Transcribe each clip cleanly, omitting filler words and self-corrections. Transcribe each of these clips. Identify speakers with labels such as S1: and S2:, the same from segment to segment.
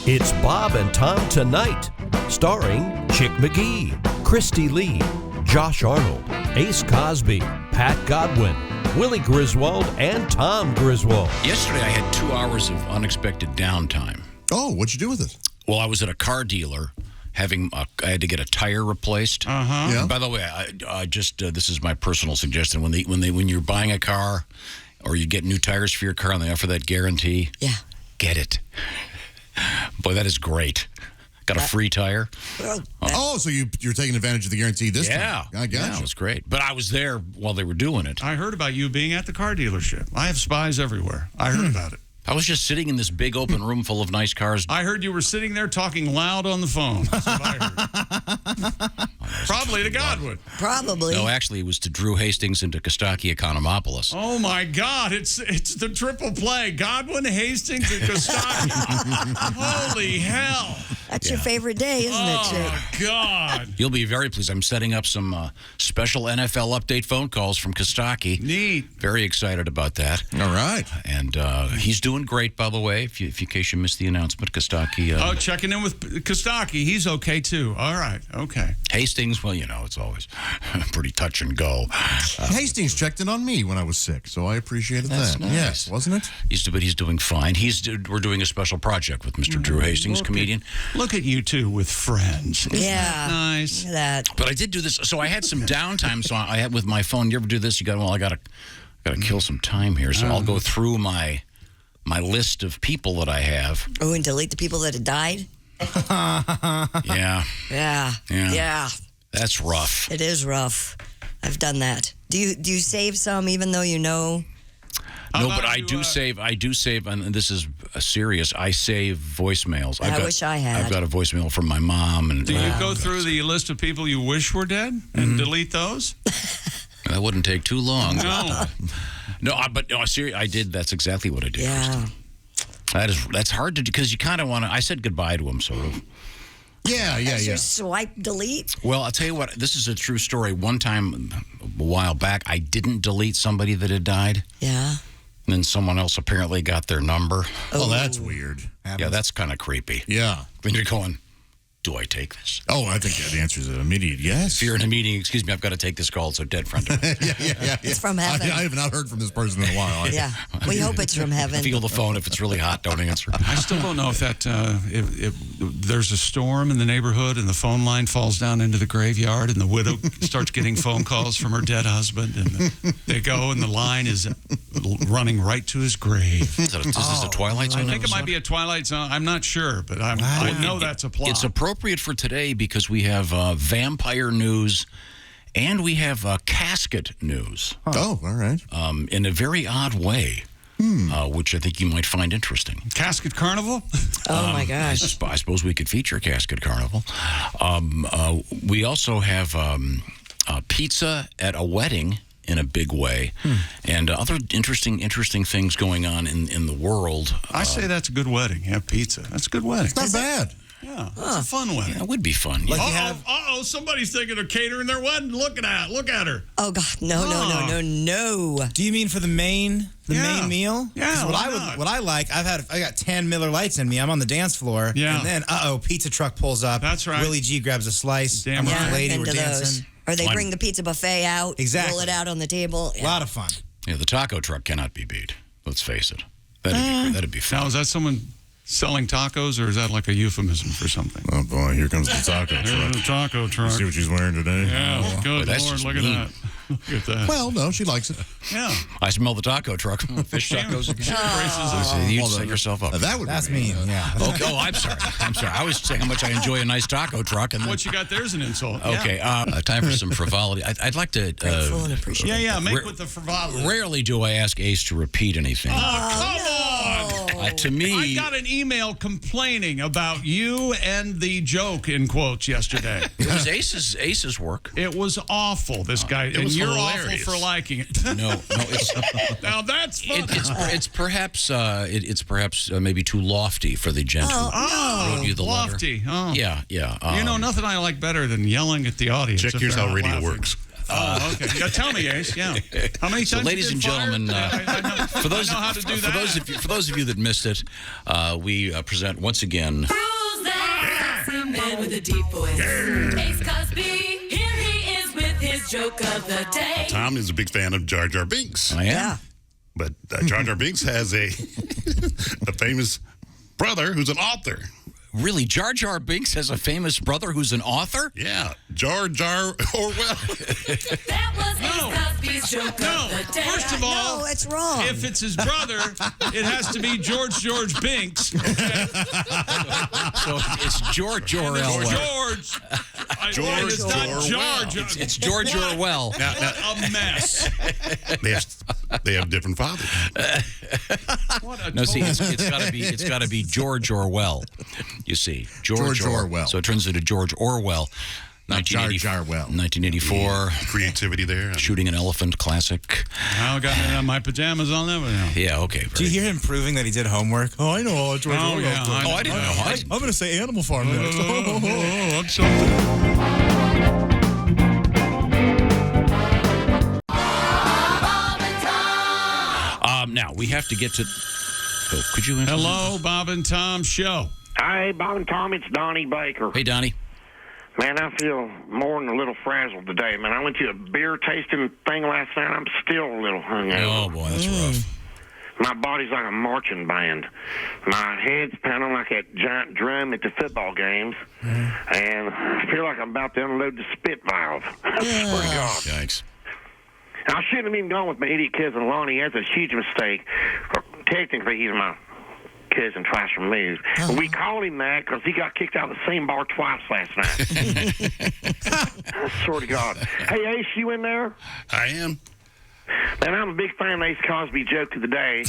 S1: It's Bob and Tom Tonight, starring Chick McGee, Christy Lee, Josh Arnold, Ace Cosby, Pat Godwin, Willie Griswold, and Tom Griswold.
S2: Yesterday, I had 2 hours of unexpected downtime.
S3: Oh, what'd you do with it?
S2: Well, I was at a car dealer I had to get a tire replaced.
S3: Yeah.
S2: And by the way, I just this is my personal suggestion. When you're buying a car or you get new tires for your car and they offer that guarantee, get it. Boy, that is great. Got a free tire.
S3: Oh, so you're taking advantage of the guarantee this time?
S2: Yeah,
S3: I got
S2: it
S3: you.
S2: was great. But I was there while they were doing it.
S4: I heard about you being at the car dealership. I have spies everywhere. I heard about it.
S2: I was just sitting in this big open room full of nice cars.
S4: I heard you were sitting there talking loud on the phone. That's what I heard. Probably to Godwin.
S5: Probably.
S2: No, actually, it was to Drew Hastings and to Kostaki Economopoulos.
S4: Oh, my God. It's the triple play. Godwin, Hastings, and Kostaki. Holy hell.
S5: That's your favorite day, isn't it, Chick?
S4: Oh, God.
S2: You'll be very pleased. I'm setting up some special NFL update phone calls from Kostaki.
S4: Neat.
S2: Very excited about that.
S3: All right.
S2: And he's doing great, by the way, if you in case you missed the announcement. Kostaki.
S4: Checking in with Kostaki. He's okay, too. All right. Okay.
S2: Hastings, well, it's always pretty touch and go.
S3: Hastings checked in on me when I was sick, so I appreciated that.
S2: Nice.
S3: Yes, wasn't it?
S2: But he's doing fine. We're doing a special project with Mr. Drew Hastings, comedian.
S4: Look at you two with friends. Isn't
S5: Yeah.
S4: that nice?
S5: Look at that.
S2: But I did do this. So I had some downtime. So I had with my phone. You ever do this? I gotta kill some time here. So I'll go through my list of people that I have.
S5: Oh, and delete the people that had died?
S2: Yeah.
S5: Yeah.
S2: That's rough.
S5: It is rough. I've done that. Do you save some even though you know?
S2: No, but I do save, and this is serious, I save voicemails.
S5: I wish I had.
S2: I've got a voicemail from my mom. And
S4: Do you go through the list of people you wish were dead and delete those?
S2: That wouldn't take too long.
S4: No.
S2: Seriously, I did. That's exactly what I did.
S5: Yeah.
S2: Christy. That's hard to do because you kind of want to. I said goodbye to him, sort of.
S3: Yeah.
S5: Just swipe delete?
S2: Well, I'll tell you what. This is a true story. One time, a while back, I didn't delete somebody that had died.
S5: Yeah.
S2: And then someone else apparently got their number.
S3: Oh, that's weird.
S2: Yeah, that's kind of creepy.
S3: Yeah.
S2: When you're going, do I take this?
S3: Oh, I think the answer is an immediate yes.
S2: If you're in a meeting, excuse me, I've got to take this call. It's a dead friend of mine.
S3: Yeah.
S5: It's from heaven.
S3: I have not heard from this person in a while.
S5: Yeah. We hope it's from heaven.
S2: Feel the phone. If it's really hot, don't answer.
S4: I still don't know if that if there's a storm in the neighborhood and the phone line falls down into the graveyard and the widow starts getting phone calls from her dead husband and they go and the line is running right to his grave.
S2: Is this a Twilight Zone
S4: I think it
S2: episode?
S4: might be a Twilight Zone. I'm not sure, but I know that's a plot.
S2: It's appropriate for today because we have vampire news and we have casket news.
S3: Oh, all right.
S2: In a very odd way, which I think you might find interesting.
S4: Casket Carnival?
S5: Oh, my gosh.
S2: I suppose we could feature Casket Carnival. We also have pizza at a wedding in a big way, and other interesting things going on in the world.
S4: I say that's a good wedding. Have pizza. That's a good wedding.
S3: It's not bad.
S4: Yeah, it's a fun wedding.
S2: Yeah, it would be fun.
S4: Like
S2: Yeah.
S4: somebody's thinking of catering their wedding. Look at her.
S5: Oh, God. No.
S6: Do you mean for the main meal?
S4: Yeah,
S6: 'Cause
S4: why not?
S6: what I like, I got 10 Miller Lights in me. I'm on the dance floor.
S4: Yeah.
S6: And then, pizza truck pulls up.
S4: That's right.
S6: Willie G grabs a slice.
S4: Damn
S6: I'm with
S4: right.
S6: the lady.
S5: I've
S6: We're
S5: been to
S6: dancing.
S5: those. Or they bring the pizza buffet out,
S6: Exactly.
S5: roll it out on the table.
S6: A lot of fun.
S2: Yeah, the taco truck cannot be beat. Let's face it. That'd be fun.
S4: Now, is that someone selling tacos, or is that like a euphemism for something?
S3: Oh, boy, here comes the taco
S4: There's
S3: truck.
S4: the taco truck.
S3: See what she's wearing today?
S4: Yeah, good
S2: that's
S4: Lord,
S2: just
S4: look at
S2: mean.
S4: that. Look at that.
S3: Well, no, she likes it.
S4: Yeah.
S2: I smell the taco truck. Fish tacos again. You set yourself up.
S3: That would
S6: That's
S3: be
S6: mean, yeah.
S2: Okay. Oh, I'm sorry. I was saying how much I enjoy a nice taco truck. And then,
S4: What you got there's an insult.
S2: okay, time for some frivolity. I'd like to.
S5: Grateful and appreciative.
S4: Yeah, make with the frivolity.
S2: Rarely do I ask Ace to repeat anything.
S4: Come on.
S2: To me,
S4: I got an email complaining about you and the joke, in quotes, yesterday.
S2: it was Ace's work.
S4: It was awful, this guy. And
S2: was
S4: you're
S2: hilarious.
S4: awful for liking it.
S2: No, it's
S4: Now that's fun.
S2: it's perhaps maybe too lofty for the gentleman.
S4: Oh,
S2: Wrote you the letter.
S4: lofty. Oh.
S2: Yeah.
S4: You know, nothing I like better than yelling at the audience.
S3: Check,
S4: if
S3: here's
S4: they're
S3: how
S4: not
S3: radio
S4: laughing.
S3: works.
S4: Oh, okay. Yeah, tell me, Ace. Yeah. How many times?
S2: So, ladies and gentlemen, for those of you that missed it, we present once again.
S7: Who's that sexy man with a deep voice? Ace Cosby. Here he is with his joke of the day.
S8: Tom is a big fan of Jar Jar Binks.
S2: I am.
S5: Yeah.
S8: But Jar Jar Binks has a famous brother who's an author.
S2: Really, Jar Jar Binks has a famous brother who's an author?
S8: Yeah, Jar Jar Orwell.
S7: That was Ace Cosby's joke of the day.
S4: First of all,
S5: No, it's wrong.
S4: if it's his brother, it has to be George Binks.
S2: So it's George Orwell.
S4: George. It's not
S8: Orwell.
S4: George.
S2: It's George Orwell.
S4: A mess.
S8: They have different fathers.
S4: What a
S2: No, see,
S4: total-
S2: it's got to be George Orwell. You see,
S3: George Orwell.
S2: So it turns into George Orwell.
S3: Not Jar Jar Well.
S2: 1984.
S8: Creativity there.
S2: Shooting an elephant, classic.
S4: I got my pajamas on there. Now.
S2: Yeah, okay.
S6: Do you hear him proving that he did homework? Oh, I know. George
S4: Oh,
S6: Orwell.
S4: yeah.
S2: I didn't know.
S6: I'm going to say Animal Farm next.
S4: I'm something.
S2: Now, we have to get to... Oh, could you answer?
S4: Hello, Bob and Tom Show.
S9: Hey, Bob and Tom, it's Donnie Baker.
S2: Hey, Donnie.
S9: Man, I feel more than a little frazzled today, man. I went to a beer tasting thing last night. I'm still a little hungover.
S2: Oh, boy, that's rough.
S9: My body's like a marching band. My head's pounding like that giant drum at the football games. And I feel like I'm about to unload the spit valve. I swear to God.
S2: Yikes.
S9: I shouldn't have even gone with my idiot cousin Lonnie. That's a huge mistake. Technically, he's my cousin twice removed. We called him that because he got kicked out of the same bar twice last night. I swear to God. Hey, Ace, you in there?
S8: I am.
S9: Man, I'm a big fan of Ace Cosby joke of the day.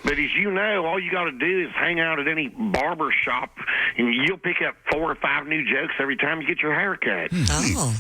S9: But as you know, all you got to do is hang out at any barber shop, and you'll pick up 4 or 5 new jokes every time you get your hair cut.
S5: Oh.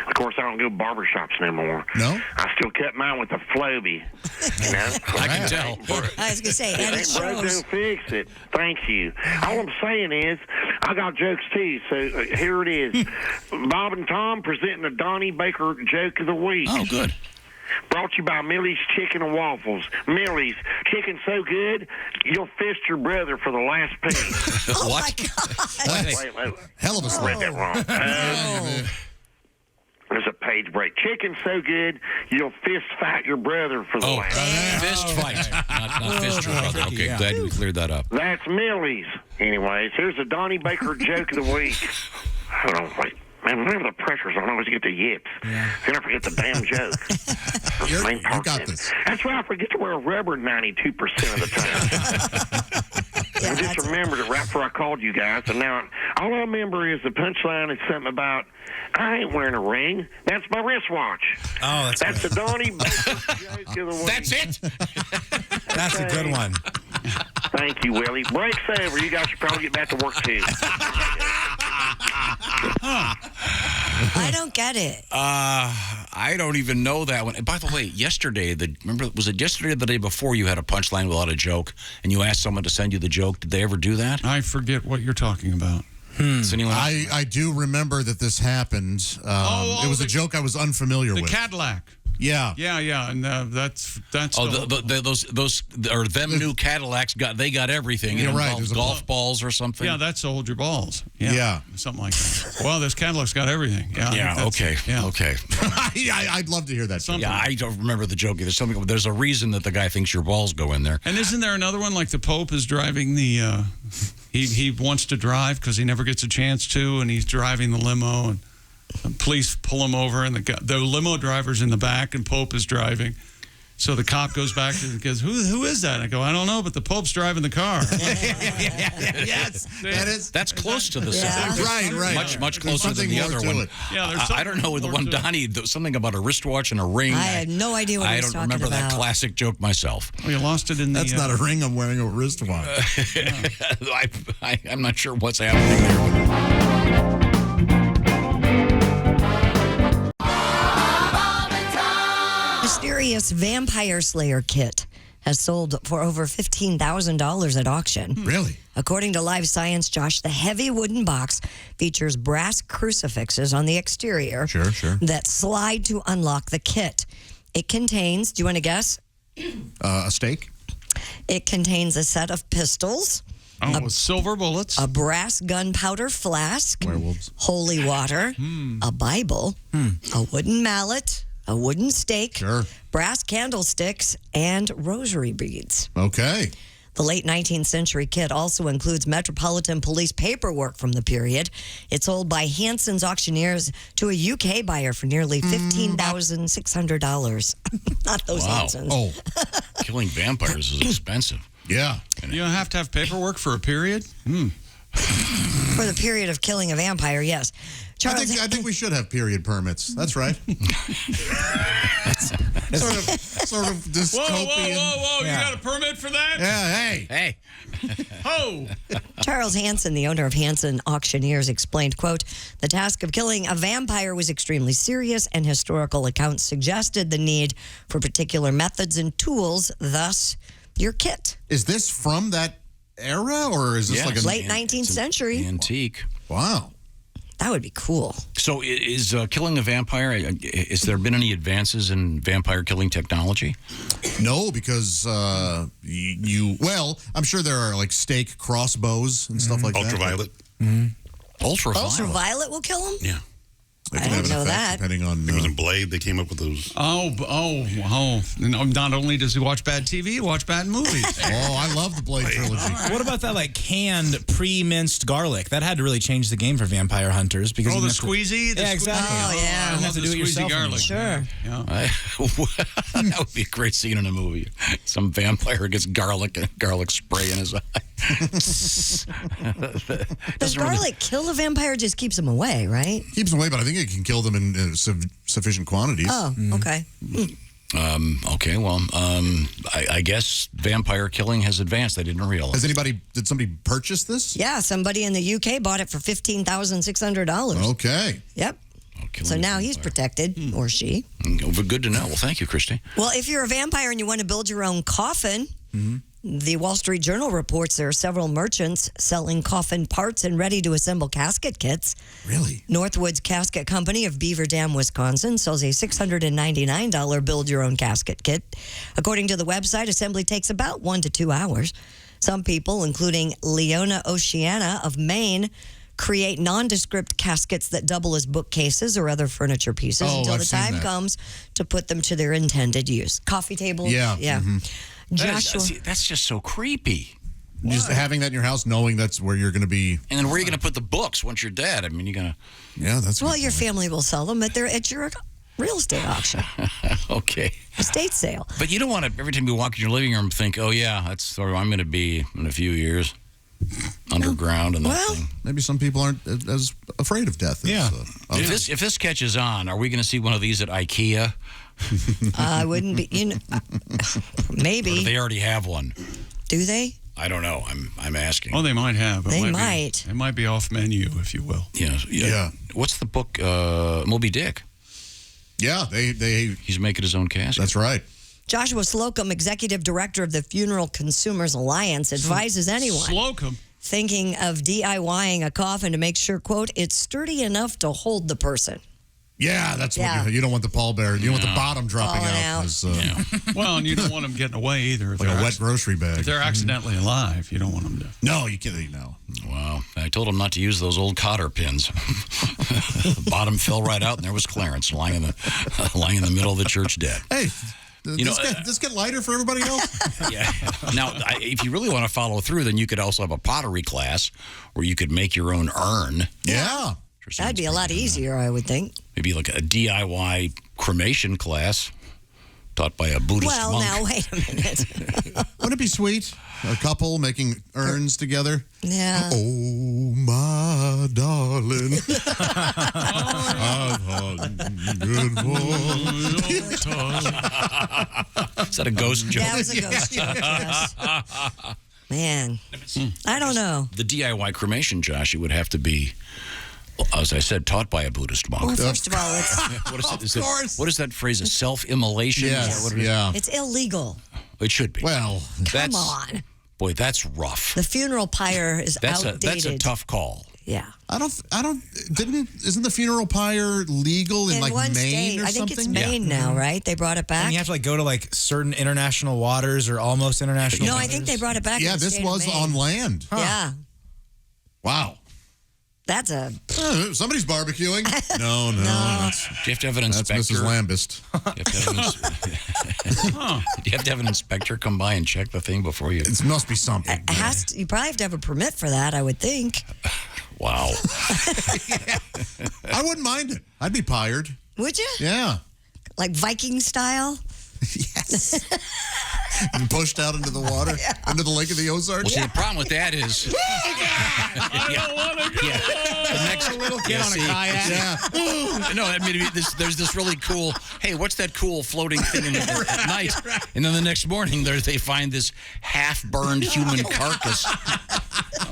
S9: Of course, I don't go barber shops anymore.
S3: No?
S9: I still cut mine with a Flowbee. You know?
S2: I can tell.
S5: I was going to say, and it
S9: Ain't broke,
S5: shows.
S9: don't fix it. Thank you. All I'm saying is, I got jokes too, so here it is. Bob and Tom presenting the Donnie Baker joke of the week.
S2: Oh, good.
S9: Brought to you by Millie's Chicken and Waffles. Millie's Chicken so good, you'll fist your brother for the last piece.
S5: Oh,
S2: What?
S5: my God.
S9: Wait.
S3: Hell of a
S9: I read that wrong. There's a page break. Chicken so good, you'll fist fight your brother for the
S2: Oh,
S9: last.
S2: fist fight. Not fist your brother. Okay, glad we cleared that up.
S9: That's Millie's. Anyways, here's the Donnie Baker joke of the week. Hold on, wait. Man, whenever the pressure's on, I always get the yips. Then I forget the damn joke.
S3: You got this.
S9: That's why I forget to wear rubber 92% of the time. I just remembered it right before I called you guys, and now all I remember is the punchline is something about, I ain't wearing a ring. That's my wristwatch.
S6: Oh,
S9: That's
S6: good.
S9: the Donnie Baker joke of the week.
S2: That's it?
S6: That's a good one.
S9: Thank you, Willie. Break's over. You guys should probably get back to work, too.
S5: I don't get it.
S2: I don't even know that one. And by the way, yesterday, was it yesterday or the day before you had a punchline without a joke, and you asked someone to send you the joke? Did they ever do that?
S4: I forget what you're talking about.
S2: Does anyone else?
S3: I do remember that this happened. It was a joke I was unfamiliar
S4: The
S3: with.
S4: Cadillac.
S3: Yeah.
S4: Yeah, and that's.
S2: Oh, those or them new Cadillacs got everything.
S3: You're
S2: It
S3: right.
S2: involves
S3: There's a
S2: golf balls or something.
S4: Yeah, that's hold your balls.
S3: Yeah.
S4: Something like that. Well, this Cadillac's got everything. Yeah. I think
S2: Yeah.
S4: that's-
S2: Okay.
S4: Yeah.
S2: Okay.
S3: I'd love to hear that.
S4: Something.
S2: Yeah, I don't remember the joke. There's a reason that the guy thinks your balls go in there.
S4: And isn't there another one like the Pope is driving the? He wants to drive because he never gets a chance to, and he's driving the limo, and police pull him over, and the limo driver's in the back, and Pope is driving. So the cop goes back and goes, "Who is that?" I go, "I don't know, but the Pope's driving the car."
S3: Yes,
S2: That's close to the
S5: Yeah.
S2: same.
S3: right.
S2: Much
S3: There's
S2: closer than
S3: something
S2: the
S3: more
S2: other
S3: to
S2: one.
S3: it.
S4: Yeah, there's
S2: I don't know with the one Donnie. Something about a wristwatch and a ring.
S5: I had no idea what
S2: I
S5: he was
S2: don't
S5: talking
S2: remember that
S5: about.
S2: classic joke myself.
S4: Oh, you lost it in the.
S3: That's not a ring. I'm wearing a wristwatch.
S2: I'm not sure what's happening there.
S5: Mysterious vampire slayer kit has sold for over $15,000 at auction.
S3: Really?
S5: According to Live Science, Josh, the heavy wooden box features brass crucifixes on the exterior that slide to unlock the kit. It contains, do you want to guess?
S3: A steak?
S5: It contains a set of pistols.
S4: With silver bullets.
S5: A brass gunpowder flask.
S3: Werewolves.
S5: Holy water. A Bible. A wooden mallet. A wooden stake. Brass candlesticks. And rosary beads.
S3: Okay.
S5: The late 19th century kit also includes Metropolitan Police paperwork from the period. It's sold by Hanson's auctioneers to a UK buyer for nearly $15,600. Not those Hansons.
S2: Oh, killing vampires is expensive.
S3: Yeah.
S4: You don't have to have paperwork for a period?
S5: For the period of killing a vampire, yes. Charles,
S3: I think we should have period permits. That's right. sort of dystopian.
S4: Whoa. You got a permit for that?
S3: Yeah,
S2: hey.
S4: Oh.
S5: Charles Hanson, the owner of Hanson Auctioneers, explained, quote, the task of killing a vampire was extremely serious and historical accounts suggested the need for particular methods and tools, thus your kit.
S3: Is this from that era or is this like a
S5: late 19th century?
S2: Antique.
S3: Wow.
S5: That would be cool.
S2: So is killing a vampire, has there been any advances in vampire killing technology?
S3: No, because well, I'm sure there are like stake crossbows and stuff like
S8: Ultraviolet.
S3: that.
S2: Ultraviolet.
S5: Ultraviolet will kill him?
S2: Yeah.
S3: They
S5: I
S3: can
S5: didn't
S3: have an
S5: know
S3: effect
S5: that.
S3: depending on.
S8: It was in Blade. They came up with those.
S4: Oh. Not only does he watch bad TV, he watch bad movies.
S3: I love the Blade trilogy.
S6: What about that like canned pre-minced garlic? That had to really change the game for vampire hunters because
S4: the
S6: you have to-
S4: squeezy?
S6: Yeah, exactly.
S5: Oh, yeah.
S6: You
S4: I
S6: have
S4: love
S6: to
S4: the
S6: do it
S4: squeezy
S6: yourself.
S4: garlic.
S5: Sure.
S4: Yeah.
S2: That would be a great scene in a movie. Some vampire gets garlic spray in his eye.
S5: Does garlic kill a vampire? Just keeps them away, right?
S3: Keeps them away, but I think it can kill them in sufficient quantities.
S5: Oh, okay.
S2: Okay, well, I guess vampire killing has advanced. I didn't realize.
S3: Did somebody purchase this?
S5: Yeah, somebody in the UK bought it for $15,600.
S3: Okay.
S5: Yep. So now he's protected, or she.
S2: Good to know. Well, thank you, Christy.
S5: Well, if you're a vampire and you want to build your own coffin, the Wall Street Journal reports there are several merchants selling coffin parts and ready-to-assemble casket kits.
S3: Really?
S5: Northwood's Casket Company of Beaver Dam, Wisconsin, sells a $699 build-your-own casket kit. According to the website, assembly takes about 1 to 2 hours. Some people, including Leona Oceana of Maine, create nondescript caskets that double as bookcases or other furniture pieces until the time comes to put them to their intended use. Coffee tables.
S3: Yeah.
S5: Joshua.
S2: That's just so creepy.
S3: Just having that in your house, knowing that's where you're going to be.
S2: And then where are you going to put the books once you're dead? I mean, you're going to...
S3: Yeah, that's a
S5: Well,
S3: good
S5: your
S3: point.
S5: family will sell them at your real estate auction,
S2: Okay.
S5: estate sale.
S2: But you don't want to, every time you walk in your living room, think, oh, yeah, that's where I'm going to be in a few years. Underground and that thing.
S3: Maybe some people aren't as afraid of death.
S6: Yeah.
S2: If this catches on, are we going to see one of these at IKEA?
S5: I wouldn't be, maybe.
S2: Or do they already have one?
S5: Do they?
S2: I don't know. I'm asking.
S4: Oh, they might have.
S5: They might.
S4: It might be off menu, if you will.
S2: Yeah. What's the book? Moby Dick.
S3: Yeah,
S2: he's making his own casket.
S3: That's right.
S5: Joshua Slocum, executive director of the Funeral Consumers Alliance, advises anyone
S4: Slocum
S5: thinking of DIYing a coffin to make sure, quote, it's sturdy enough to hold the person.
S3: Yeah, that's what you don't want the pallbearer. You don't want the bottom dropping out.
S4: Well, and you don't want them getting away either. If
S3: Like a
S4: they're
S3: wet grocery bag.
S4: If they're accidentally alive, you don't want them to.
S3: No, you can't. No.
S2: Wow. I told him not to use those old cotter pins. The bottom fell right out, and there was Clarence lying in the middle of the church dead.
S3: Hey, this get lighter for everybody else?
S2: Yeah. Now, if you really want to follow through, then you could also have a pottery class where you could make your own urn.
S3: Yeah.
S5: That'd be a lot easier, I would think.
S2: Maybe like a DIY cremation class taught by a Buddhist monk.
S5: Well, now, wait a minute.
S3: Wouldn't it be sweet? A couple making urns together?
S5: Yeah.
S3: Oh, my darling. I've had good
S2: Is that a ghost joke?
S5: That was a ghost joke, yes. Man, I don't know.
S2: The DIY cremation, Josh, it would have to be As I said, taught by a Buddhist monk.
S5: Well, first of all, it's
S2: What is that phrase? A self-immolation?
S3: Yes,
S2: Is that what it is?
S3: yeah.
S5: it's illegal.
S2: It should be.
S3: Well,
S5: Come on.
S2: Boy, that's rough.
S5: The funeral pyre is outdated.
S2: That's a tough call.
S5: Yeah.
S3: Isn't the funeral pyre legal in like
S5: one
S3: Maine
S5: state,
S3: or
S5: I think
S3: something?
S5: it's Maine now, right? They brought it back.
S6: And you have to go to certain international waters or almost international
S5: No,
S6: waters.
S5: I think they brought it back.
S3: Yeah,
S5: in the
S3: this
S5: state of
S3: was
S5: Maine.
S3: on land.
S5: Yeah.
S3: Wow.
S5: That's a.
S3: Somebody's barbecuing. No.
S2: Do you have to have an inspector?
S3: That's Mrs. Lambist.
S2: Do you have to have an inspector come by and check the thing before you?
S3: It must be something.
S5: You probably have to have a permit for that, I would think.
S2: Wow.
S3: I wouldn't mind it. I'd be pyred.
S5: Would you?
S3: Yeah.
S5: Like Viking style?
S3: Yes. And pushed out into the water, into the Lake of the Ozarks.
S2: Well, see, the problem with that is.
S6: I don't want to go.
S2: The next
S6: little kid on a kayak.
S3: Yeah.
S2: No, I mean, there's this really cool, hey, what's that cool floating thing at night? And then the next morning, they find this half-burned human carcass,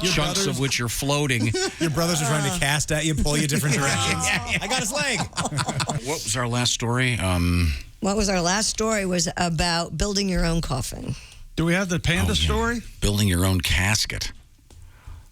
S2: chunks of which are floating.
S6: Your brothers are trying to cast at you, pull you different directions. I got his leg.
S2: What was our last story?
S5: What was our last story was about building your own coffin.
S4: Do we have the Panda story?
S2: Building your own casket.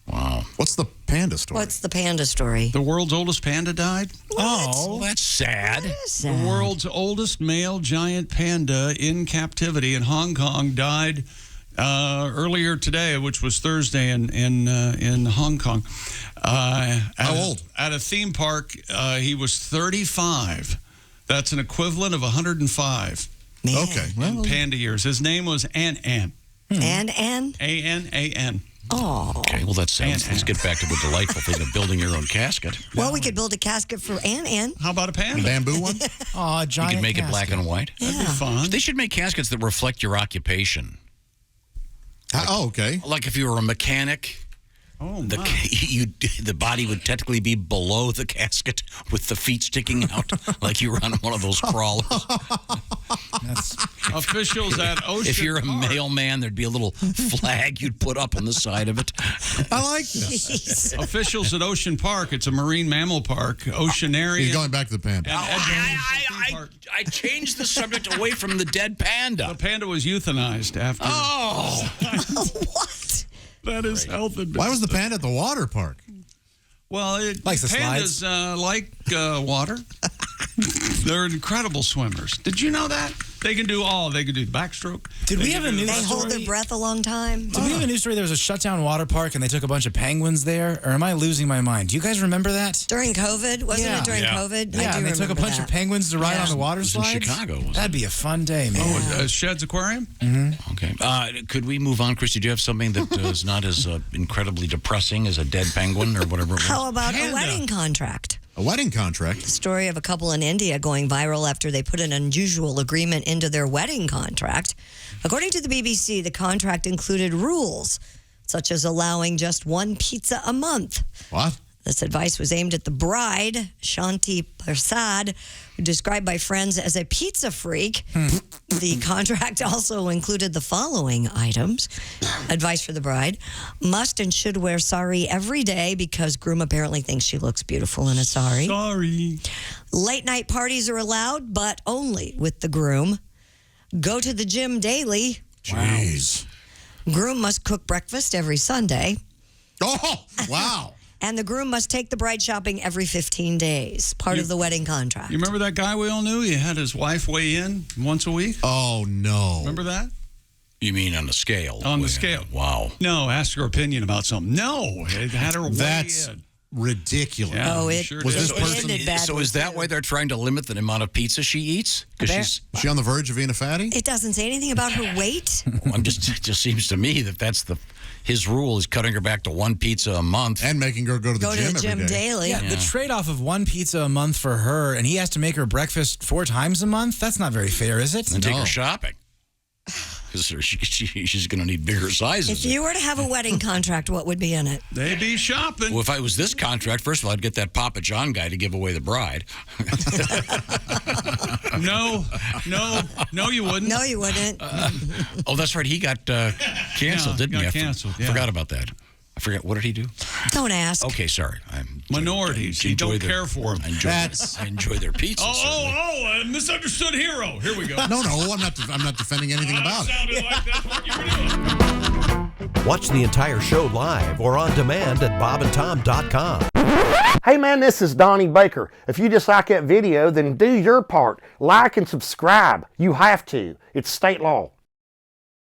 S2: Wow.
S3: What's the panda story?
S5: What's the panda story?
S4: The world's oldest panda died?
S2: Oh, that's sad.
S4: The world's oldest male giant panda in captivity in Hong Kong died earlier today, which was Thursday in Hong Kong.
S3: How old?
S4: At a theme park, he was 35. That's an equivalent of 105.
S5: Man.
S3: Okay.
S4: In panda years. His name was An.
S5: An?
S4: A-N-A-N.
S5: Oh.
S2: Okay, well, that sounds. Let's get back to the delightful thing of building your own casket.
S5: Well, we could build a casket for An.
S4: How about a panda?
S3: A bamboo one?
S6: Oh,
S2: You
S6: giant
S2: can make it black and white.
S4: That'd be fun.
S2: They should make caskets that reflect your occupation.
S3: Okay.
S2: Like if you were a mechanic.
S4: Oh,
S2: The body would technically be below the casket with the feet sticking out, like you were on one of those crawlers.
S4: Officials at Ocean
S2: If you're a
S4: Park.
S2: mailman, there'd be a little flag you'd put up on the side of it.
S3: I like this.
S4: Officials at Ocean Park, it's a marine mammal park, Oceanarian.
S3: He's going back to the panda.
S4: and Edmonton Theme Park.
S2: I changed the subject away from the dead panda.
S4: The panda was euthanized after.
S2: Oh,
S5: What?
S4: That is health and
S3: Why was the panda at the water park?
S4: Well,
S6: Likes the
S4: pandas like water. They're incredible swimmers. Did you know that? They can do all. They can do backstroke.
S6: Did we have a news
S5: They hold
S6: story?
S5: their breath a long time.
S6: Did we have a news story? There was a shutdown water park and they took a bunch of penguins there? Or am I losing my mind? Do you guys remember that?
S5: During COVID? Wasn't it during COVID?
S6: Yeah,
S5: I do
S6: and they took a
S5: remember
S6: bunch
S5: that.
S6: of penguins to ride on the water
S2: was in
S6: slides.
S2: Chicago, wasn't it?
S6: That'd be a fun day, man.
S4: Oh, Shed's Aquarium?
S2: okay. Could we move on, Christy? Do you have something that is not as incredibly depressing as a dead penguin or whatever it was?
S5: How about
S4: Panda.
S5: a wedding contract?
S3: A wedding contract?
S5: The story of a couple in India going viral after they put an unusual agreement into their wedding contract. According to the BBC, the contract included rules such as allowing just one pizza a month.
S3: What?
S5: This advice was aimed at the bride, Shanti Prasad, who described by friends as a pizza freak. The contract also included the following items. Advice for the bride: must and should wear sari every day because groom apparently thinks she looks beautiful in a sari.
S4: Sorry.
S5: Late night parties are allowed, but only with the groom. Go to the gym daily.
S3: Jeez.
S5: Groom must cook breakfast every Sunday.
S3: Oh, wow.
S5: And the groom must take the bride shopping every 15 days, part of the wedding contract.
S4: You remember that guy we all knew? He had his wife weigh in once a week.
S3: Oh, no.
S4: Remember that?
S2: You mean on the scale?
S4: On the scale.
S2: Wow.
S4: No, asked her opinion about something. No, it had her weigh
S3: That's
S4: in.
S3: ridiculous.
S4: Yeah,
S5: Oh, it
S4: sure
S3: was
S4: did.
S3: this
S5: it
S3: person-
S5: ended badly.
S2: So is that why they're trying to limit the amount of pizza she eats? Because she's.
S3: Is she on the verge of being a fatty?
S5: It doesn't say anything about her weight.
S2: It just seems to me that's his rule is cutting her back to one pizza a month.
S3: And making her go to the
S5: Go
S3: gym
S5: to the gym
S3: every day.
S5: daily.
S6: Yeah, the trade-off of one pizza a month for her, and he has to make her breakfast 4 times a month? That's not very fair, is it?
S2: And take
S3: No.
S2: her shopping. Because she's going to need bigger sizes.
S5: If you were to have a wedding contract, what would be in it?
S4: They be shopping.
S2: Well, if I was this contract, first of all, I'd get that Papa John guy to give away the bride.
S4: No, you wouldn't.
S5: No, you wouldn't.
S2: Oh, that's right. He got canceled,
S4: Yeah,
S2: didn't he?
S4: got canceled, yeah.
S2: Forgot about that. I forget, what did he do?
S5: Don't ask.
S2: Okay, sorry.
S4: Minorities. You don't care for them.
S2: I enjoy their pizza.
S4: Misunderstood hero. Here we go.
S3: No, I'm not defending anything about it.
S4: Sounded like that's what you were doing.
S1: Watch the entire show live or on demand at bobandtom.com.
S10: Hey man, this is Donnie Baker. If you just like that video, then do your part. Like and subscribe. You have to. It's state law.